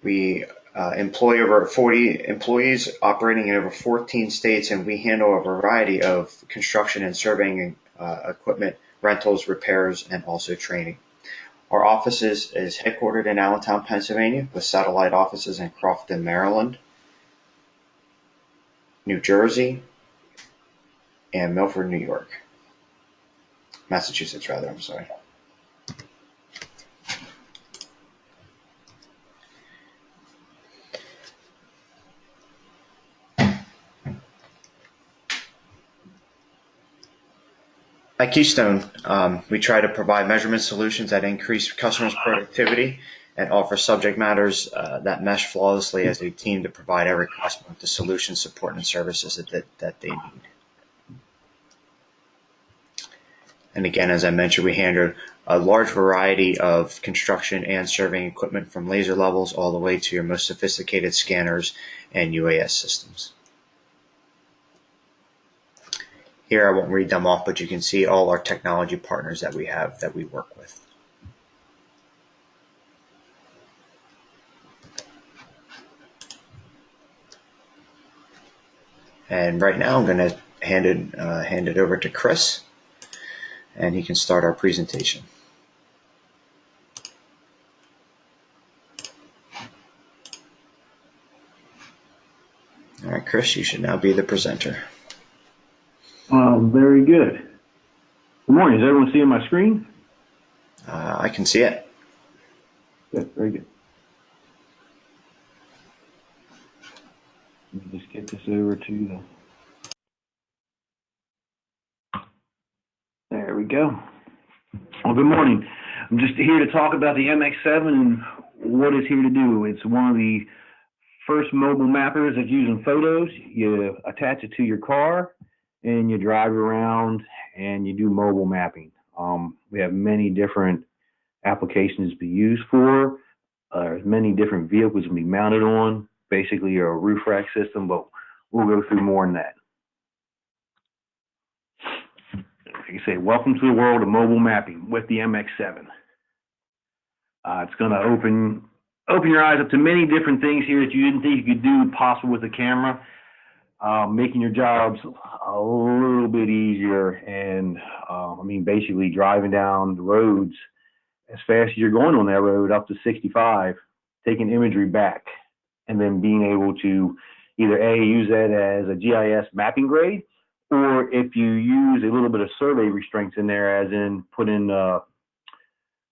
We employ over 40 employees operating in over 14 states, and we handle a variety of construction and surveying equipment rentals, repairs, and also training. Our office is headquartered in Allentown, Pennsylvania, with satellite offices in Crofton, Maryland, New Jersey, and Milford, New York. Massachusetts, rather, I'm sorry. At Keystone, we try to provide measurement solutions that increase customers' productivity and offer subject matters that mesh flawlessly as a team to provide every customer with the solutions, support, and services that they need. And again, as I mentioned, we handle a large variety of construction and surveying equipment from laser levels all the way to your most sophisticated scanners and UAS systems. Here, I won't read them off, but you can see all our technology partners that we have that we work with. And right now, I'm going to hand it over to Chris, and he can start our presentation. All right, Chris, you should now be the presenter. Very good. Good morning. Is everyone seeing my screen? I can see it. Good. Very good. Let me just get this over to the... There we go. Well, good morning. I'm just here to talk about the MX7 and what it's here to do. It's one of the first mobile mappers that's using photos. You attach it to your car and you drive around and you do mobile mapping. We have many different applications to be used for. There's many different vehicles to be mounted on, basically a roof rack system, but we'll go through more on that. Like I say, welcome to the world of mobile mapping with the MX7. It's going to open your eyes up to many different things here that you didn't think you could do possible with the camera. Making your jobs a little bit easier, and I mean, basically driving down the roads as fast as you're going on that road up to 65, taking imagery back, and then being able to either use that as a GIS mapping grade, or if you use a little bit of survey restraints in there, as in put in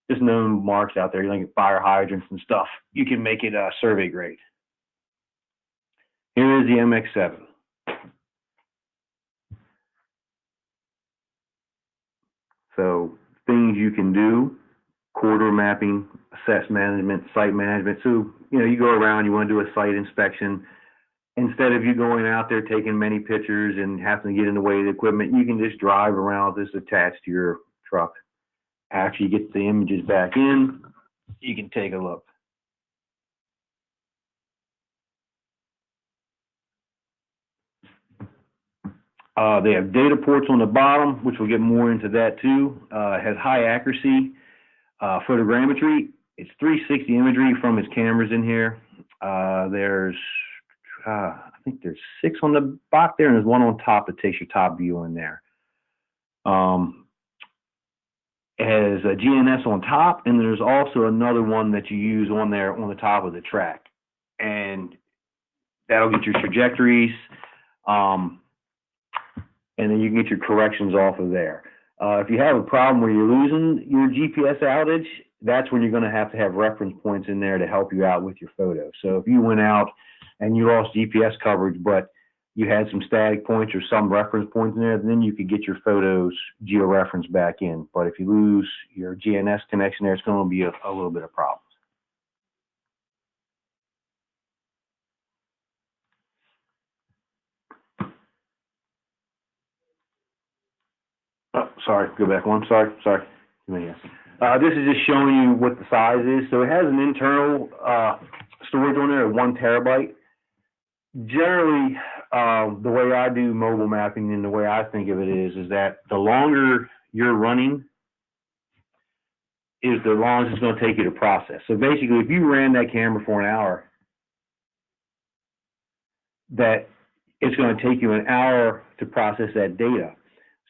just known marks out there, like fire hydrants and stuff, you can make it a survey grade. Here is the MX7. So things you can do: corridor mapping, assess management, site management. So, you go around, you want to do a site inspection. Instead of you going out there taking many pictures and having to get in the way of the equipment, you can just drive around with this attached to your truck. After you get the images back in, you can take a look. They have data ports on the bottom, which we'll get more into that too. It has high accuracy photogrammetry. It's 360 imagery from its cameras in here. There's, I think there's 6 on the box there, and there's one on top that takes your top view in there. It has a GNS on top, and there's also another one that you use on there on the top of the track. And that'll get your trajectories. And then you can get your corrections off of there. If you have a problem where you're losing your GPS outage, that's when you're going to have reference points in there to help you out with your photo. So if you went out and you lost GPS coverage, but you had some static points or some reference points in there, then you could get your photos geo-referenced back in. But if you lose your GNS connection there, it's going to be a little bit of problems. Oh, sorry, go back one. Sorry. This is just showing you what the size is. So it has an internal storage on there of 1 terabyte. Generally, the way I do mobile mapping and the way I think of it is that the longer you're running, is the long as it's going to take you to process. So basically, if you ran that camera for an hour, that it's going to take you an hour to process that data.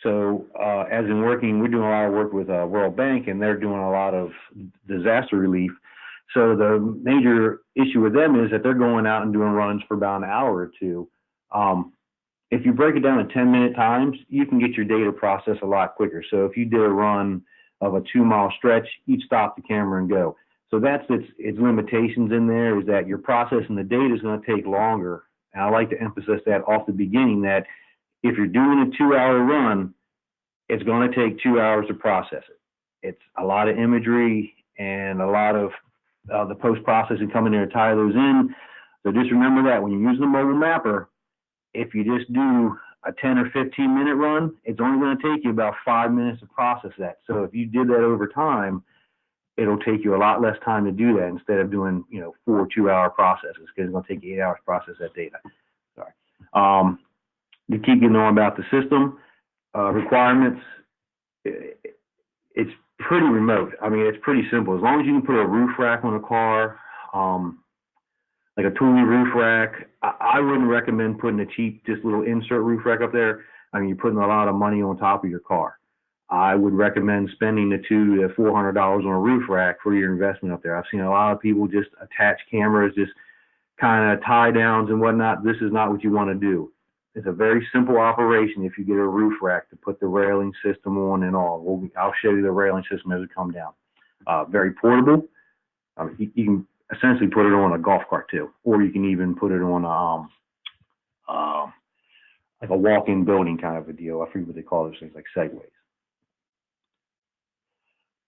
So as in working, we're doing a lot of work with World Bank, and they're doing a lot of disaster relief. So the major issue with them is that they're going out and doing runs for about an hour or two. If you break it down to 10-minute times, you can get your data processed a lot quicker. So if you did a run of a 2-mile stretch, you'd stop the camera and go. So that's its limitations in there, is that your processing the data is going to take longer. And I like to emphasize that off the beginning, that if you're doing a 2-hour run, it's going to take 2 hours to process it. It's a lot of imagery and a lot of the post-processing coming in to tie those in. So just remember that when you use the mobile mapper, if you just do a 10 or 15-minute run, it's only going to take you about 5 minutes to process that. So if you did that over time, it'll take you a lot less time to do that instead of doing, 4 2-hour processes, because it's going to take you 8 hours to process that data. Sorry. To keep getting on about the system requirements, it's pretty remote. I mean, it's pretty simple. As long as you can put a roof rack on a car, like a Thule roof rack. I wouldn't recommend putting a cheap, just little insert roof rack up there. I mean, you're putting a lot of money on top of your car. I would recommend spending the $200 to $400 on a roof rack for your investment up there. I've seen a lot of people just attach cameras, just kind of tie downs and whatnot. This is not what you want to do. It's a very simple operation if you get a roof rack to put the railing system on and all. I'll show you the railing system as it comes down. Very portable. You can essentially put it on a golf cart too, or you can even put it on like a walk-in building kind of a deal. I forget what they call those things, like segways.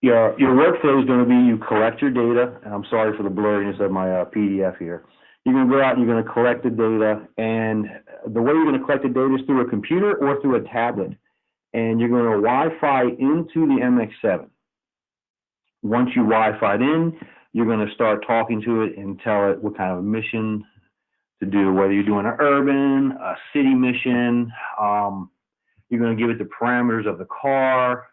Your workflow is going to be, you collect your data, and I'm sorry for the blurriness of my PDF here. You're going to go out and you're going to collect the data, and the way you're going to collect the data is through a computer or through a tablet, and you're going to Wi-Fi into the MX7. Once you Wi-Fi'd in, you're going to start talking to it and tell it what kind of mission to do, whether you're doing an urban, a city mission. You're going to give it the parameters of the car,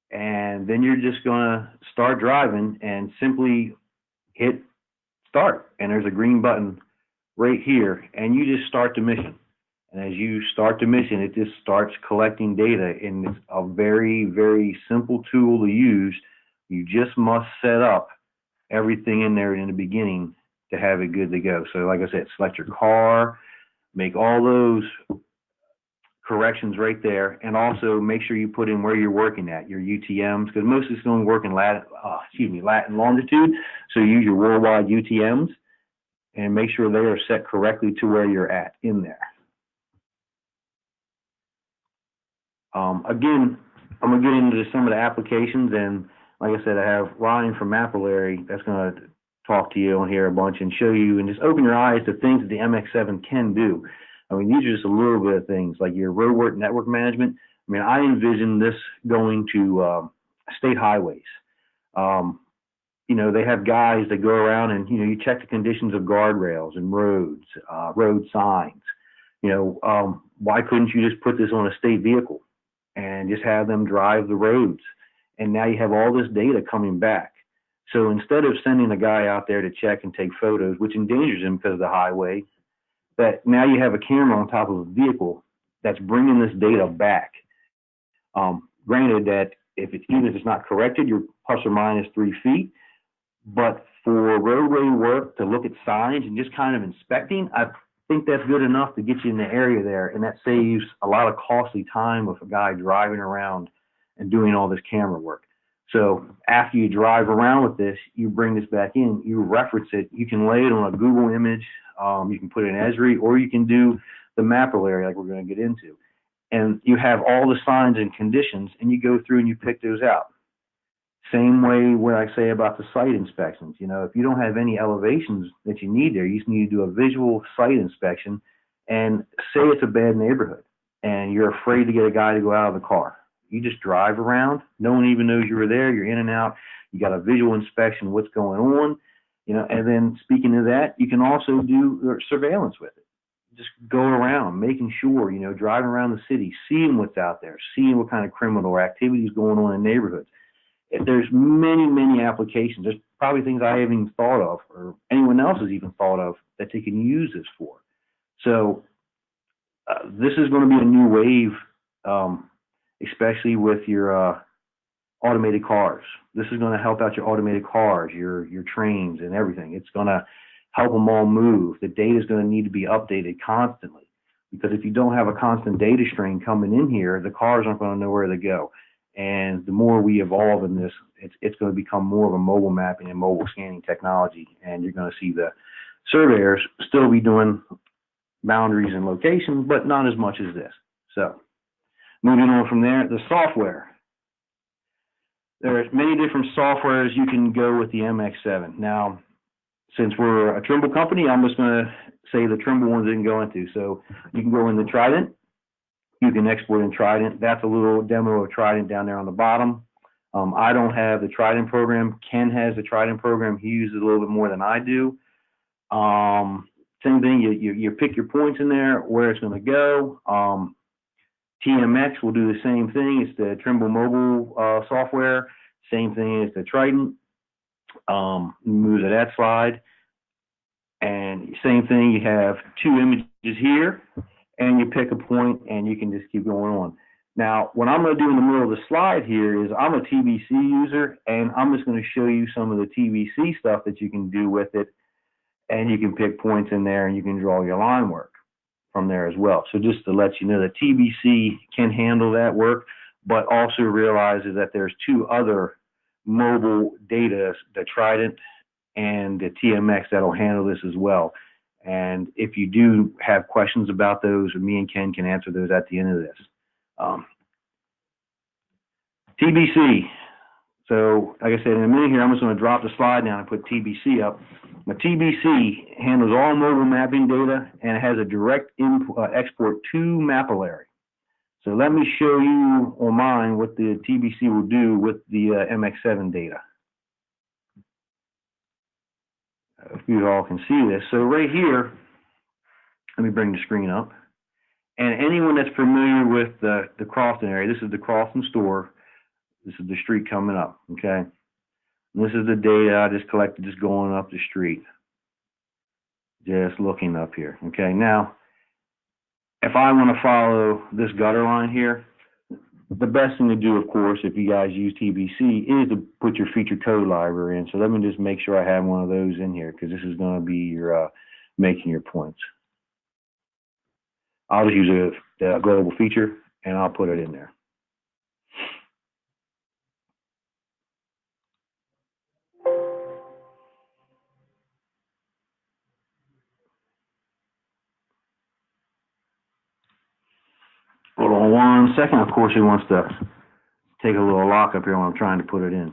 and then you're just going to start driving and simply hit start. And there's a green button right here, and you just start the mission. And as you start the mission, it just starts collecting data, and it's a very, very simple tool to use. You just must set up everything in there in the beginning to have it good to go. So like I said, select your car, make all those corrections right there, and also make sure you put in where you're working at, your UTMs, because most of it's going to work in lat longitude. So use your worldwide UTMs and make sure they are set correctly to where you're at in there. Again, I'm going to get into some of the applications, and like I said, I have Ryan from Mapillary that's going to talk to you on here a bunch and show you and just open your eyes to things that the MX7 can do. I mean, these are just a little bit of things like your roadwork network management. I mean, I envision this going to state highways. They have guys that go around and, you check the conditions of guardrails and roads, road signs. Why couldn't you just put this on a state vehicle and just have them drive the roads? And now you have all this data coming back. So instead of sending a guy out there to check and take photos, which endangers him because of the highway, that now you have a camera on top of a vehicle that's bringing this data back. Granted that even if it's not corrected, you're plus or minus 3 feet. But for roadway work, to look at signs and just kind of inspecting, I think that's good enough to get you in the area there. And that saves a lot of costly time with a guy driving around and doing all this camera work. So after you drive around with this, you bring this back in, you reference it. You can lay it on a Google image. You can put it in Esri, or you can do the Mapillary like we're going to get into. And you have all the signs and conditions, and you go through and you pick those out. Same way when I say about the site inspections. If you don't have any elevations that you need there, you just need to do a visual site inspection. And say it's a bad neighborhood, and you're afraid to get a guy to go out of the car. You just drive around. No one even knows you were there. You're in and out. You got a visual inspection of what's going on. And then speaking of that, you can also do surveillance with it. Just going around, making sure, driving around the city, seeing what's out there, seeing what kind of criminal activity is going on in neighborhoods. There's many applications. There's probably things I haven't even thought of, or anyone else has even thought of, that they can use this for. So this is going to be a new wave, especially with your automated cars. This is going to help out your automated cars, your trains, and everything. It's going to help them all move. The data is going to need to be updated constantly, because if you don't have a constant data stream coming in here, the cars aren't going to know where to go. And the more we evolve in this, it's going to become more of a mobile mapping and mobile scanning technology. And you're going to see the surveyors still be doing boundaries and locations, but not as much as this. So moving on from there, the software. There are many different softwares you can go with the MX7. Now, since we're a Trimble company, I'm just going to say the Trimble ones didn't go into. So you can go in the Trident. You can export in Trident. That's a little demo of Trident down there on the bottom. I don't have the Trident program. Ken has the Trident program. He uses a little bit more than I do. Same thing, you pick your points in there, where it's going to go. TMX will do the same thing. It's the Trimble mobile software. Same thing as the Trident. Move to that slide. And same thing, you have two images here, and you pick a point, and you can just keep going on. Now, what I'm going to do in the middle of the slide here is I'm a TBC user, and I'm just going to show you some of the TBC stuff that you can do with it, and you can pick points in there, and you can draw your line work from there as well. So just to let you know that TBC can handle that work, but also realizes that there's two other mobile data, the Trident and the TMX, that'll handle this as well. And if you do have questions about those, me and Ken can answer those at the end of this. TBC. So, like I said, in a minute here, I'm just going to drop the slide down and put TBC up. Now, TBC handles all mobile mapping data, and it has a direct export to Mapillary. So let me show you on mine what the TBC will do with the MX7 data. If you all can see this. So right here, let me bring the screen up. And anyone that's familiar with the Crofton area, this is the Crofton store. This is the street coming up, okay? And this is the data I just collected just going up the street. Just looking up here, okay? Now, if I want to follow this gutter line here, the best thing to do, of course, if you guys use TBC, is to put your feature code library in. So let me just make sure I have one of those in here, because this is going to be your making your points. I'll just use a global feature, and I'll put it in there. Hold on one second. Of course, it wants to take a little lock up here when I'm trying to put it in.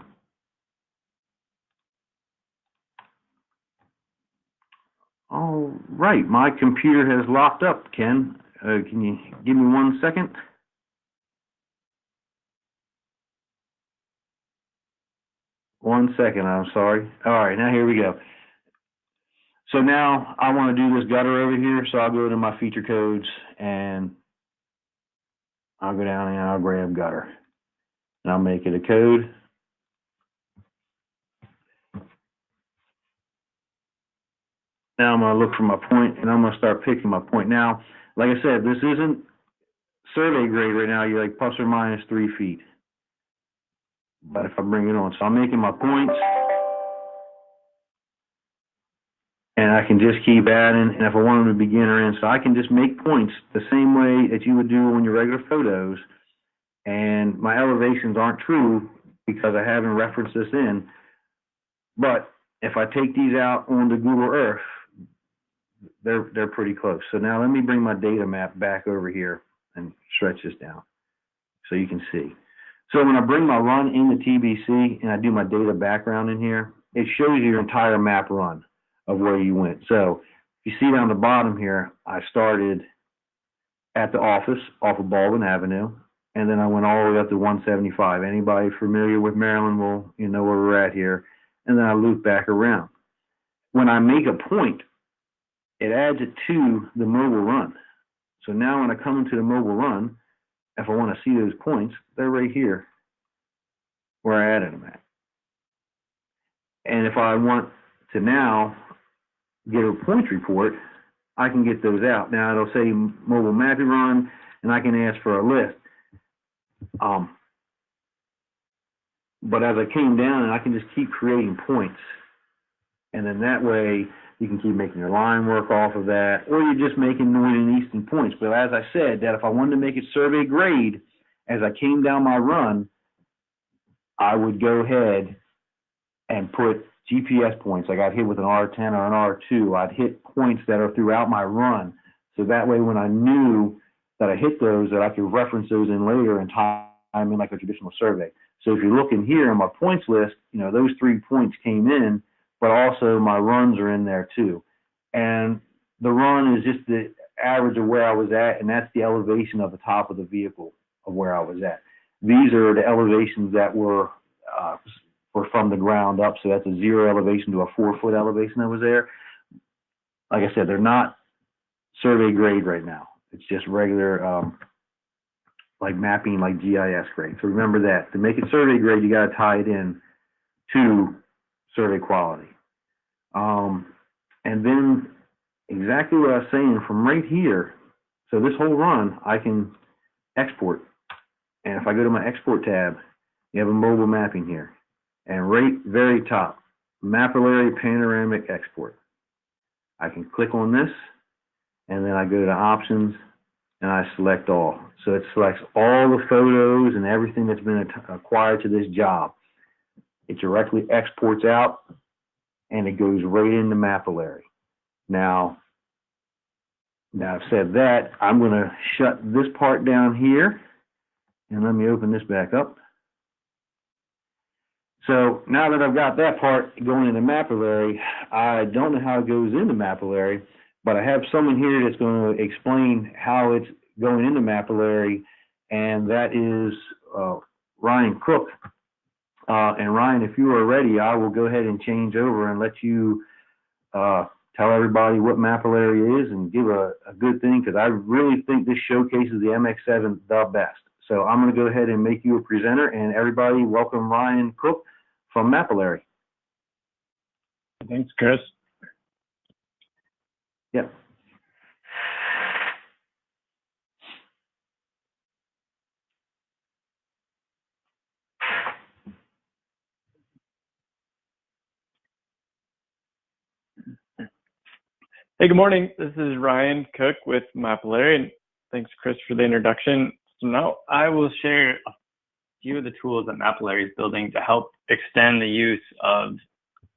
All right, my computer has locked up, Ken. Can you give me 1 second? One second, I'm sorry. All right, now here we go. So now I want to do this gutter over here, so I'll go to my feature codes, and I'll go down and I'll grab gutter. And I'll make it a code. Now I'm going to look for my point, and I'm going to start picking my point. Now, like I said, this isn't survey grade right now. You're like plus or minus 3 feet. But if I bring it on, so I'm making my points, and I can just keep adding. And if I want them to begin or end, so I can just make points the same way that you would do on your regular photos. And my elevations aren't true because I haven't referenced this in. But if I take these out onto Google Earth, they're pretty close. So now let me bring my data map back over here and stretch this down so you can see. So when I bring my run into TBC and I do my data background in here, it shows you your entire map run of where you went. So you see down the bottom here, I started at the office off of Baldwin Avenue, and then I went all the way up to 175. Anybody familiar with Maryland will know where we're at here. And then I loop back around. When I make a point, it adds it to the mobile run. So now when I come into the mobile run, if I want to see those points, they're right here where I added them at. And if I want to now get a points report, I can get those out. Now it'll say mobile mapping run, and I can ask for a list. But as I came down, and I can just keep creating points. And then that way, you can keep making your line work off of that, or you're just making northern and eastern points. But as I said, that if I wanted to make it survey grade, as I came down my run, I would go ahead and put GPS points. Like I'd hit with an R10 or an R2. I'd hit points that are throughout my run. So that way, when I knew that I hit those, that I could reference those in later and time in like a traditional survey. So if you look in here on my points list, you know, those 3 points came in, but also my runs are in there too. And the run is just the average of where I was at, and that's the elevation of the top of the vehicle of where I was at. These are the elevations that were from the ground up. So that's a 0 elevation to a 4-foot elevation that was there. Like I said, they're not survey grade right now. It's just regular, like mapping, like GIS grade. So remember that to make it survey grade, you got to tie it in to survey quality. And then exactly what I was saying from right here. So this whole run, I can export. And if I go to my export tab, you have a mobile mapping here. And right very top, Mapillary panoramic export. I can click on this, and then I go to options, and I select all. So it selects all the photos and everything that's been acquired to this job. It directly exports out, and it goes right into Mapillary. Now I've said that, I'm going to shut this part down here, and let me open this back up. So now that I've got that part going into Mapillary, I don't know how it goes into Mapillary, but I have someone here that's going to explain how it's going into Mapillary, and that is Ryan Cook. And Ryan, if you are ready, I will go ahead and change over and let you tell everybody what Mapillary is and give a good thing, because I really think this showcases the MX7 the best. So I'm going to go ahead and make you a presenter, and everybody welcome Ryan Cook from Mapillary. Thanks, Chris. Yep. Hey, good morning. This is Ryan Cook with Mapillary, and thanks, Chris, for the introduction. So now I will share a few of the tools that Mapillary is building to help extend the use of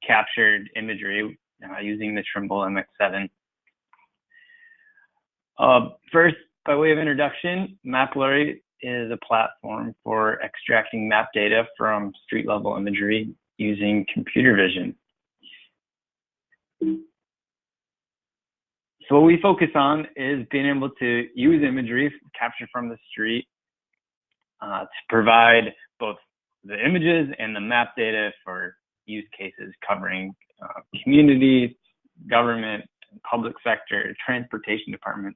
captured imagery using the Trimble MX7. First, by way of introduction, Mapillary is a platform for extracting map data from street-level imagery using computer vision. So what we focus on is being able to use imagery captured from the street to provide both the images and the map data for use cases covering community, government, public sector, transportation department,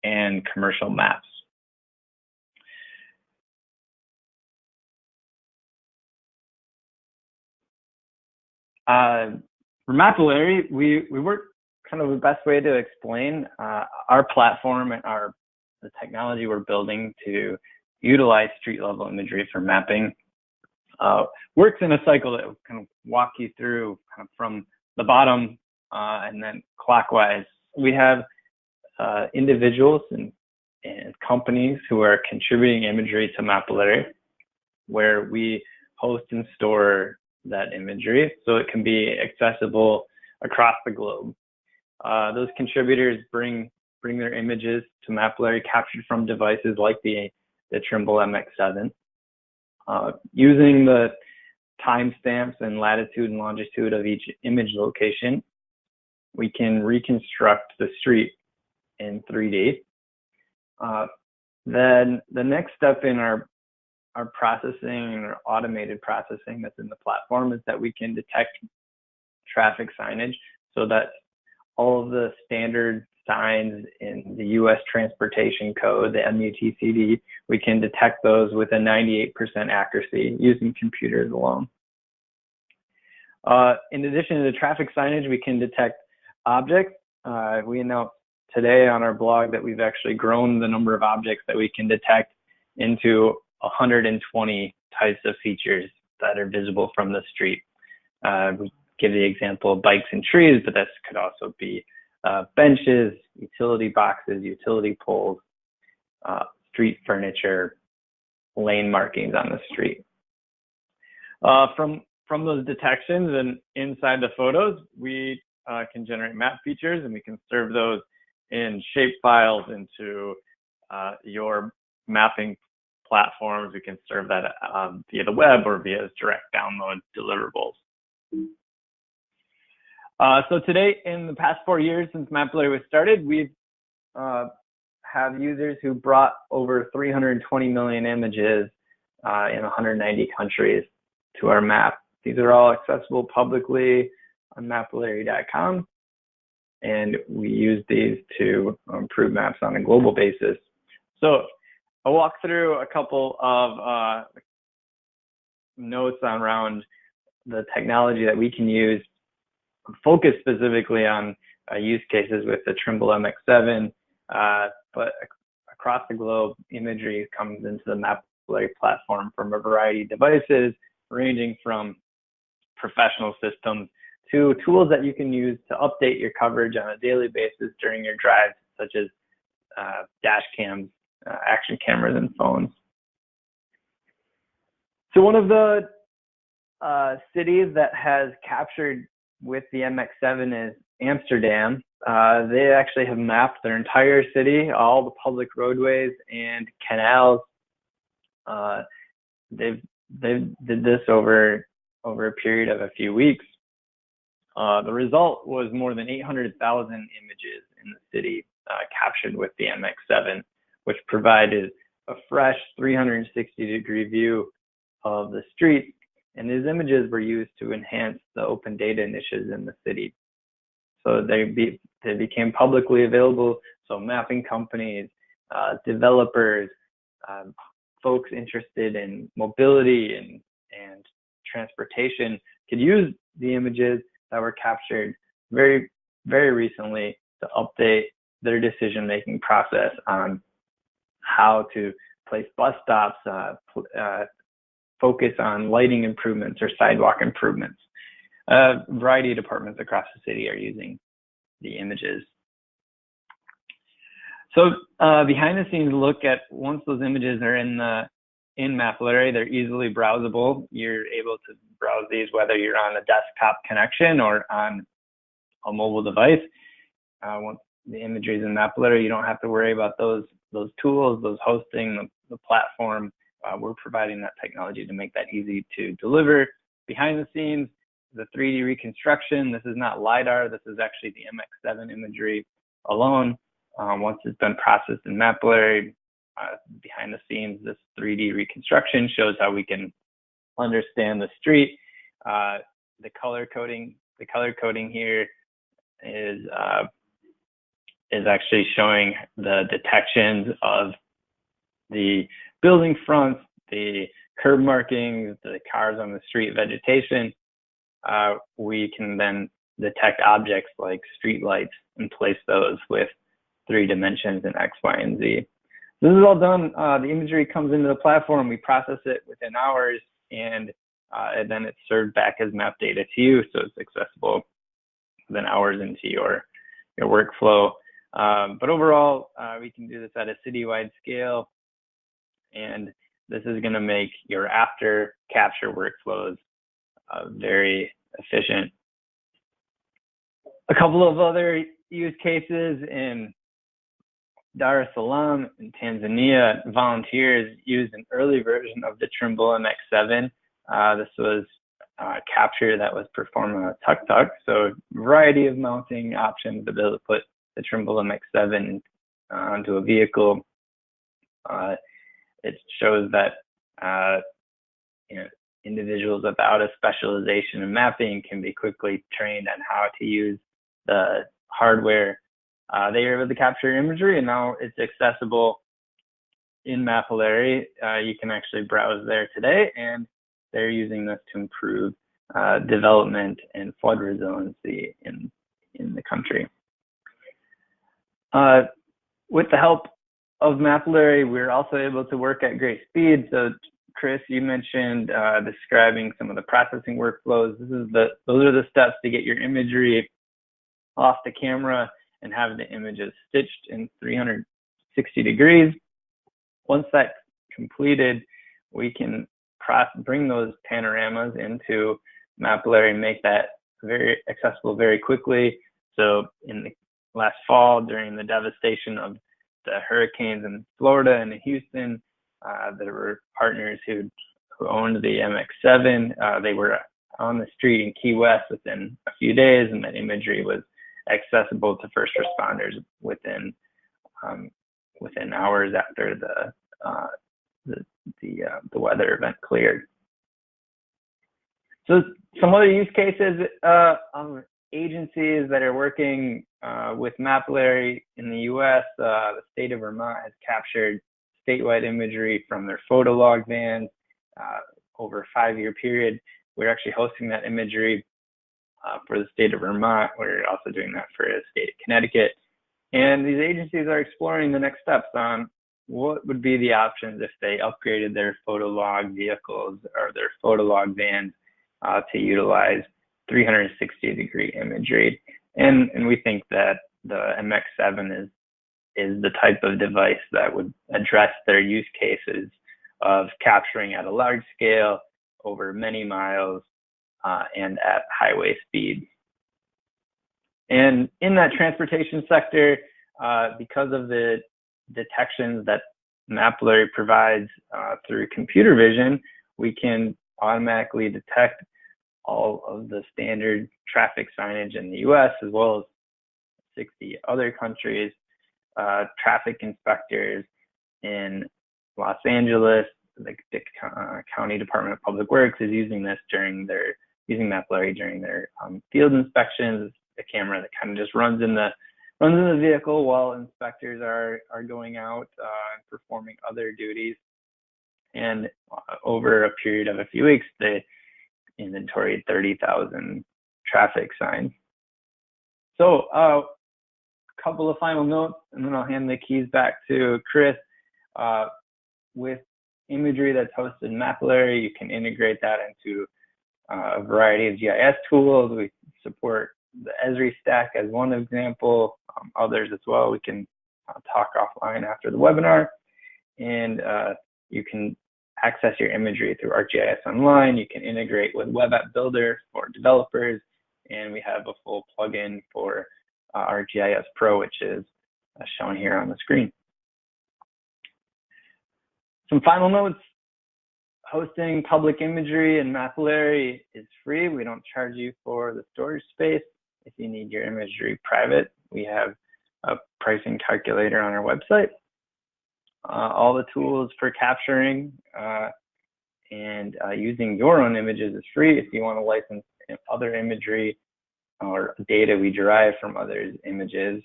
and commercial maps. For Mapillary, we work kind of the best way to explain our platform and the technology we're building to utilize street level imagery for mapping works in a cycle that will kind of walk you through kind of from the bottom and then clockwise. We have individuals and companies who are contributing imagery to Mapillary, where we host and store that imagery so it can be accessible across the globe. Those contributors bring their images to Mapillary captured from devices like the Trimble MX7. Using the timestamps and latitude and longitude of each image location, we can reconstruct the street in 3D. Then the next step in our processing and our automated processing that's in the platform is that we can detect traffic signage so that all of the standard signs in the U.S. Transportation Code, the MUTCD, we can detect those with a 98% accuracy using computers alone. In addition to the traffic signage, we can detect objects. We announced today on our blog that we've actually grown the number of objects that we can detect into 120 types of features that are visible from the street. We give the example of bikes and trees, but this could also be benches, utility boxes, utility poles, street furniture, lane markings on the street. From those detections and inside the photos, we can generate map features, and we can serve those in shape files into your mapping platforms. We can serve that via the web or via direct download deliverables. So today, in the past 4 years since Mapillary was started, we've have users who brought over 320 million images in 190 countries to our map. These are all accessible publicly on mapillary.com, and we use these to improve maps on a global basis. So I'll walk through a couple of notes around the technology that we can use, focus specifically on use cases with the Trimble MX7, but across the globe, imagery comes into the Mapillary platform from a variety of devices, ranging from professional systems to tools that you can use to update your coverage on a daily basis during your drives, such as dash cams, action cameras, and phones. So one of the cities that has captured with the MX7 is Amsterdam. They actually have mapped their entire city, all the public roadways and canals. They did this over a period of a few weeks. The result was more than 800,000 images in the city captured with the MX7, which provided a fresh 360-degree view of the street. And these images were used to enhance the open data initiatives in the city. So they became publicly available, so mapping companies, developers, folks interested in mobility and transportation could use the images that were captured very, very recently to update their decision-making process on how to place bus stops, focus on lighting improvements or sidewalk improvements. A variety of departments across the city are using the images. So behind the scenes look at, once those images are in Mapillary, they're easily browsable. You're able to browse these whether you're on a desktop connection or on a mobile device. Once the imagery is in Mapillary, you don't have to worry about those tools, those hosting, the platform. We're providing that technology to make that easy to deliver. Behind the scenes, the 3D reconstruction. This is not LiDAR. This is actually the MX7 imagery alone. Once it's been processed in Mapillary, behind the scenes, this 3D reconstruction shows how we can understand the street. The color coding here is actually showing the detections of the building fronts, the curb markings, the cars on the street, vegetation. We can then detect objects like street lights and place those with 3 dimensions in X, Y, and Z. This is all done. The imagery comes into the platform. We process it within hours, and then it's served back as map data to you, so it's accessible within hours into your workflow. But overall, we can do this at a citywide scale, and this is going to make your after capture workflows very efficient. A couple of other use cases: in Dar es Salaam in Tanzania, volunteers used an early version of the Trimble MX7. This was capture that was performed on a tuk-tuk, so a variety of mounting options to be able to put the Trimble MX7 onto a vehicle. It shows that individuals without a specialization in mapping can be quickly trained on how to use the hardware they were able to capture imagery, and now it's accessible in Mapillary. You can actually browse there today, and they're using this to improve development and flood resiliency in the country. With the help of Mapillary, we're also able to work at great speed. So Chris, you mentioned describing some of the processing workflows. Those are the steps to get your imagery off the camera and have the images stitched in 360 degrees. Once that's completed, we can bring those panoramas into Mapillary and make that very accessible very quickly. So in the last fall, during the devastation of the hurricanes in Florida and in Houston, there were partners who owned the MX7. They were on the street in Key West within a few days, and that imagery was accessible to first responders within hours after the weather event cleared. So some other use cases of agencies that are working with Mapillary in the U.S. The state of Vermont has captured statewide imagery from their photo log vans over a 5-year period. We're actually hosting that imagery for the state of Vermont. We're also doing that for the state of Connecticut. And these agencies are exploring the next steps on what would be the options if they upgraded their photo log vehicles or their photo log vans to utilize 360-degree imagery. And we think that the MX7 is the type of device that would address their use cases of capturing at a large scale over many miles and at highway speeds. And in that transportation sector, because of the detections that Mapillary provides through computer vision, we can automatically detect all of the standard traffic signage in the US as well as 60 other countries. Traffic inspectors in Los Angeles, the County Department of Public Works is using this using Mapillary during their field inspections. A camera that kind of just runs in the vehicle while inspectors are going out and performing other duties. And over a period of a few weeks, they inventoried 30,000 traffic signs. So a couple of final notes, and then I'll hand the keys back to Chris. With imagery that's hosted in Mapillary, you can integrate that into a variety of GIS tools. We support the Esri stack as one example, others as well. We can talk offline after the webinar. And you can access your imagery through ArcGIS Online. You can integrate with Web App Builder for developers. And we have a full plugin for ArcGIS Pro, which is shown here on the screen. Some final notes. Hosting public imagery in Mapillary is free. We don't charge you for the storage space. If you need your imagery private, we have a pricing calculator on our website. All the tools for capturing and using your own images is free. If you want to license other imagery or data we derive from others' images,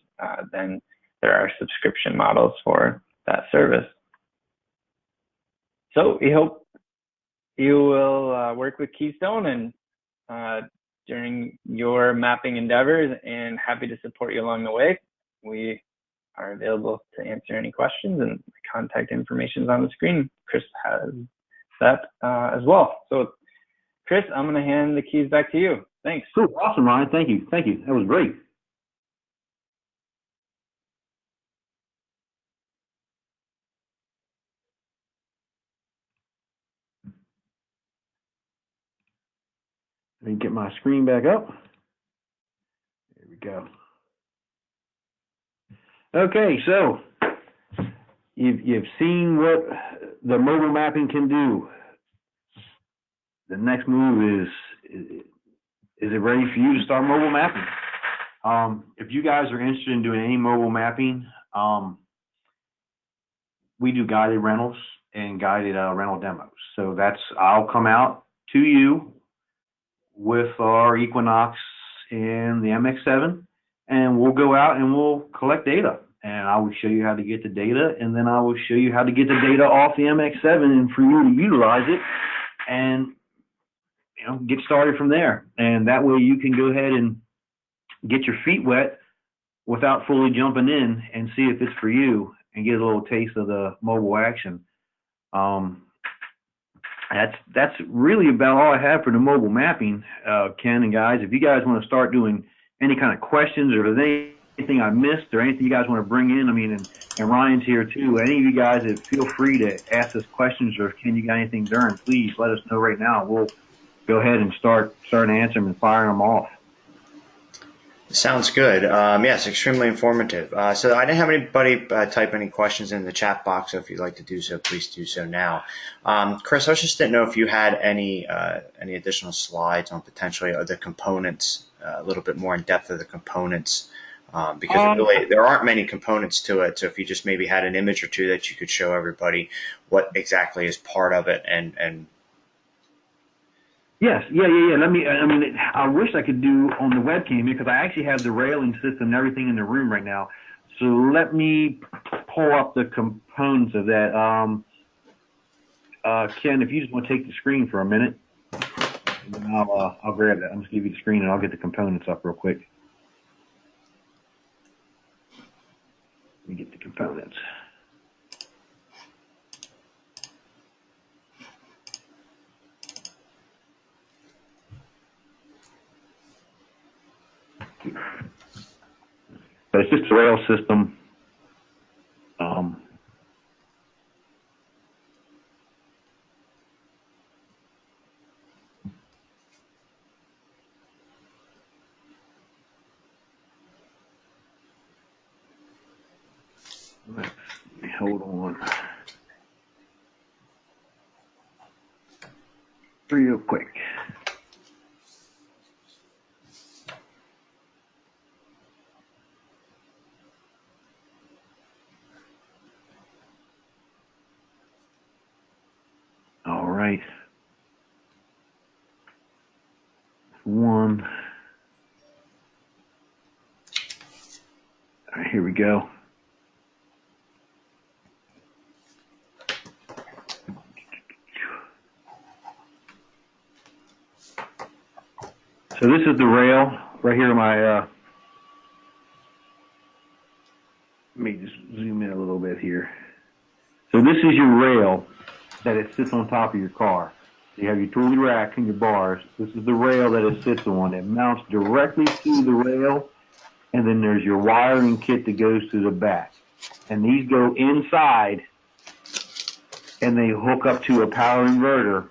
then there are subscription models for that service. So we hope you will work with Keystone and during your mapping endeavors, and happy to support you along the way. We are available to answer any questions, and the contact information is on the screen. Chris has that as well. So Chris, I'm going to hand the keys back to you. Thanks. Cool. Awesome, Ryan. Thank you. Thank you. That was great. Let me get my screen back up. There we go. Okay, so you've seen what the mobile mapping can do. The next move is it ready for you to start mobile mapping? If you guys are interested in doing any mobile mapping, we do guided rentals and guided rental demos. So I'll come out to you with our Equinox and the MX7, and we'll go out and we'll collect data. And I will show you how to get the data, and then I will show you how to get the data off the MX7 and for you to utilize it and get started from there. And that way you can go ahead and get your feet wet without fully jumping in and see if it's for you and get a little taste of the mobile action. That's really about all I have for the mobile mapping, Ken and guys. If you guys want to start doing any kind of questions, or if there's anything I missed or anything you guys want to bring in, I mean, and Ryan's here too. Any of you guys that feel free to ask us questions, or if Ken, you got anything during, please let us know right now. We'll go ahead and start answering them and firing them off. Sounds good. Yes, extremely informative. So I didn't have anybody type any questions in the chat box. So if you'd like to do so, please do so now. Chris, I just didn't know if you had any additional slides on potentially the components, a little bit more in depth of the components, because really there aren't many components to it. So if you just maybe had an image or two that you could show everybody what exactly is part of it and Yes, yeah. I wish I could do on the webcam, because I actually have the railing system and everything in the room right now. So let me pull up the components of that. Ken, if you just want to take the screen for a minute, and then I'll grab that. I'll just give you the screen and I'll get the components up real quick. Let me get the components. But it's just a rail system. Hold on. Real quick. All right. One. All right, here we go. So this is the rail right here. Let me just zoom in a little bit here. So this is your rail that it sits on top of your car. So you have your tool rack and your bars. This is the rail that it sits on. It mounts directly to the rail, and then there's your wiring kit that goes to the back. And these go inside, and they hook up to a power inverter.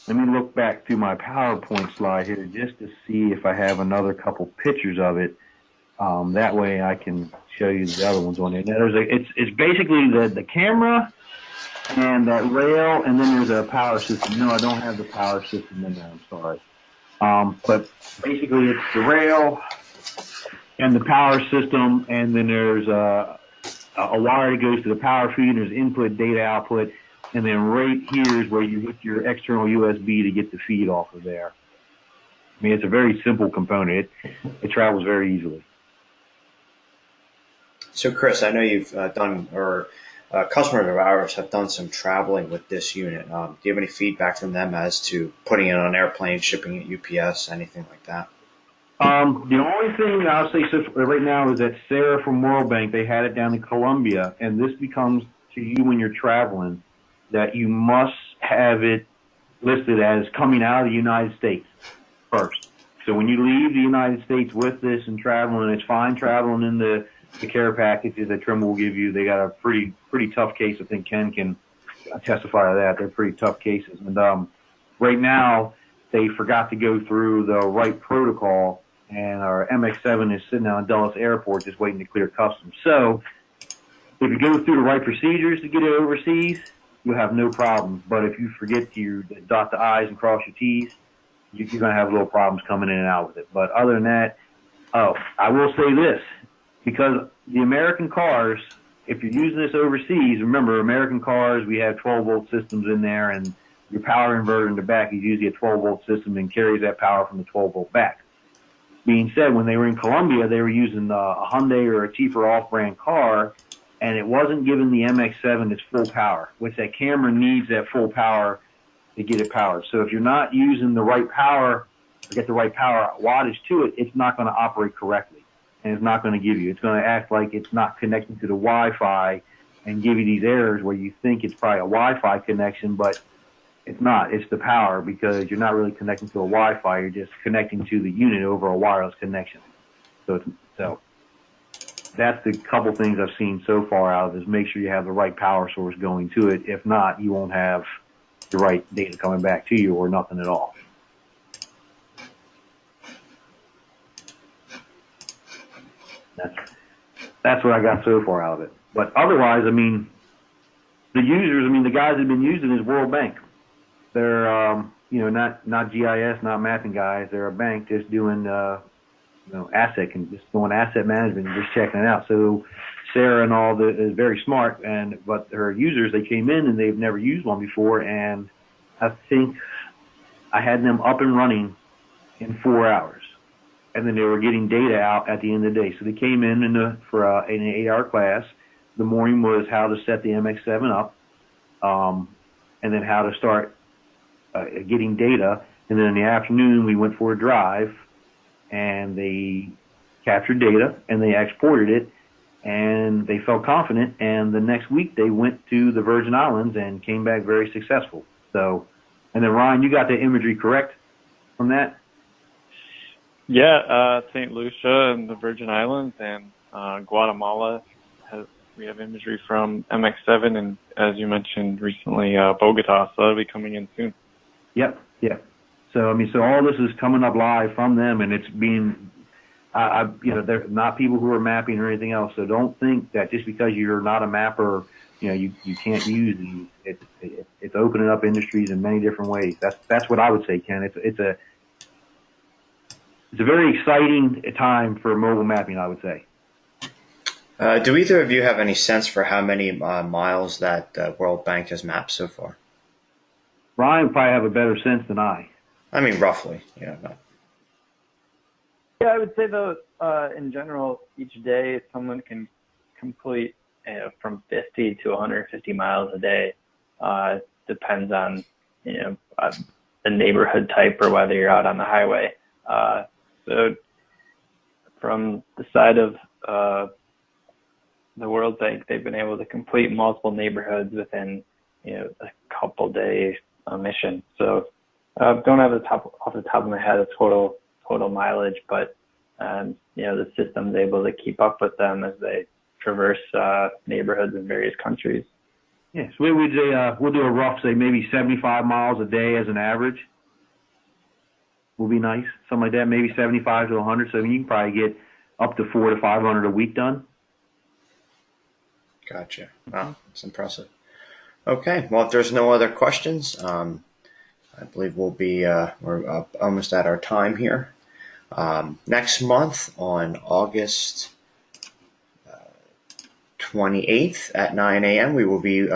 Let me look back through my PowerPoint slide here just to see if I have another couple pictures of it. That way I can show you the other ones on there. Now it's basically the camera and that rail, and then there's a power system. No, I don't have the power system in there, I'm sorry. But basically it's the rail and the power system, and then there's a wire that goes to the power feed, and there's input, data, output, and then right here is where you hit your external USB to get the feed off of there. I mean, it's a very simple component. It travels very easily. So, Chris, I know you've done, or customers of ours have done some traveling with this unit. Do you have any feedback from them as to putting it on airplanes, shipping it UPS, anything like that? The only thing I'll say right now is that Sarah from World Bank, they had it down in Colombia, and this becomes to you when you're traveling that you must have it listed as coming out of the United States first. So when you leave the United States with this and traveling, it's fine traveling in the care packages that Trimble will give you. They got a pretty tough case. I think Ken can testify to that. They're pretty tough cases. And right now, they forgot to go through the right protocol, and our MX7 is sitting out in Dulles Airport just waiting to clear customs. So if you go through the right procedures to get it overseas, you'll have no problems. But if you forget to dot the I's and cross your T's, you're going to have little problems coming in and out with it. But other than that, I will say this, because the American cars, if you're using this overseas, remember, American cars, we have 12-volt systems in there, and your power inverter in the back is usually a 12-volt system and carries that power from the 12-volt back. being said, when they were in Colombia, they were using a Hyundai or a cheaper off-brand car, and it wasn't giving the MX7 its full power, which that camera needs that full power to get it powered. So if you're not using the right power, or get the right power wattage to it, it's not going to operate correctly, and it's not going to give you. It's going to act like it's not connecting to the Wi-Fi and give you these errors where you think it's probably a Wi-Fi connection, but it's not. It's the power, because you're not really connecting to a Wi-Fi. You're just connecting to the unit over a wireless connection. So that's the couple things I've seen so far out of it, is make sure you have the right power source going to it. If not, you won't have the right data coming back to you, or nothing at all. That's what I got so far out of it. But otherwise, I mean, the users, I mean, the guys that have been using is World Bank. They're, you know, not GIS, not mapping guys. They're a bank just doing, you know, just doing asset management and just checking it out. So Sarah and all is very smart, but her users, they came in and they've never used one before, and I think I had them up and running in 4 hours. And then they were getting data out at the end of the day. So they came in for an 8-hour class. The morning was how to set the MX7 up, and then how to start getting data. And then in the afternoon, we went for a drive, and they captured data, and they exported it, and they felt confident. And the next week, they went to the Virgin Islands and came back very successful. So, and then Ryan, you got the imagery correct from that? Yeah, St. Lucia and the Virgin Islands and Guatemala, we have imagery from MX7, and as you mentioned recently, Bogota, so that'll be coming in soon. Yep. So, I mean, so all this is coming up live from them, and it's being, you know, they're not people who are mapping or anything else, so don't think that just because you're not a mapper, you know, you can't use these. It's opening up industries in many different ways. That's what I would say, Ken. It's a very exciting time for mobile mapping, I would say. Do either of you have any sense for how many miles that World Bank has mapped so far? Ryan would probably have a better sense than I. I mean, roughly. Yeah. Yeah, I would say though, in general, each day someone can complete from 50 to 150 miles a day. Depends on, you know, the neighborhood type or whether you're out on the highway. So from the side of the World Bank, they've been able to complete multiple neighborhoods within, you know, a couple day mission. So don't have off the top of my head a total mileage, but you know, the system's able to keep up with them as they traverse neighborhoods in various countries. Yeah, so we'll do a rough, say maybe 75 miles a day as an average. Will be nice, something like that, maybe 75 to 100. So you can probably get up to 400 to 500 a week done. Gotcha. Wow, that's impressive. Okay, well, if there's no other questions, I believe we're almost at our time here. Next month on August 28th at 9 a.m., we will be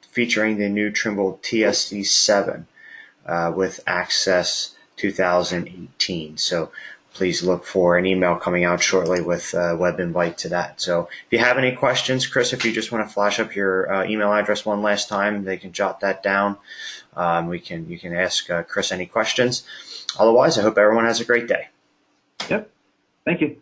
featuring the new Trimble TSD7 with Access 2018. So please look for an email coming out shortly with a web invite to that. So if you have any questions, Chris, if you just want to flash up your email address one last time, they can jot that down. You can ask Chris any questions. Otherwise, I hope everyone has a great day. Yep. Thank you.